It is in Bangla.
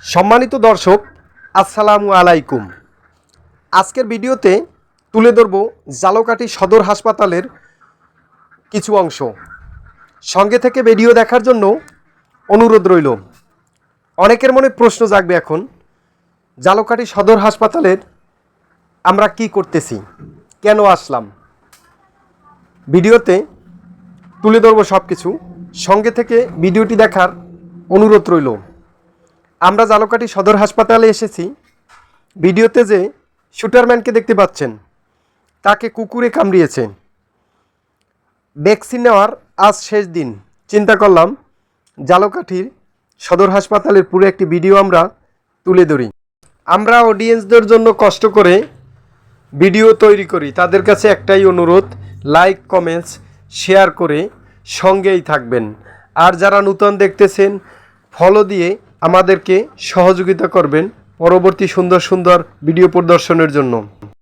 সম্মানিত দর্শক, আসসালামু আলাইকুম। আজকের ভিডিওতে তুলে ধরব ঝালকাঠি সদর হাসপাতালের কিছু অংশ। সঙ্গে থেকে ভিডিও দেখার জন্য অনুরোধ রইল। অনেকের মনে প্রশ্ন জাগবে এখন, ঝালকাঠি সদর হাসপাতালের আমরা কি করতেছি, কেন আসলাম। ভিডিওতে তুলে ধরব সব কিছু। সঙ্গে থেকে ভিডিওটি দেখার অনুরোধ রইল। আমরা ঝালকাঠি সদর হাসপাতালে এসেছি। ভিডিওতে যে শুটারম্যানকে দেখতে পাচ্ছেন, তাকে কুকুরে কামড়িয়েছে। ভ্যাকসিন নেওয়ার আজ শেষ দিন। চিন্তা করলাম ঝালকাঠির সদর হাসপাতালের পুরো একটি ভিডিও আমরা তুলে ধরি। আমরা অডিয়েন্সদের জন্য কষ্ট করে ভিডিও তৈরি করি। তাদের কাছে একটাই অনুরোধ, লাইক কমেন্টস শেয়ার করে সঙ্গেই থাকবেন। আর যারা নূতন দেখতেছেন, ফলো দিয়ে আমাদেরকে সহযোগিতা করবেন পরবর্তী সুন্দর সুন্দর ভিডিও প্রদর্শনের জন্য।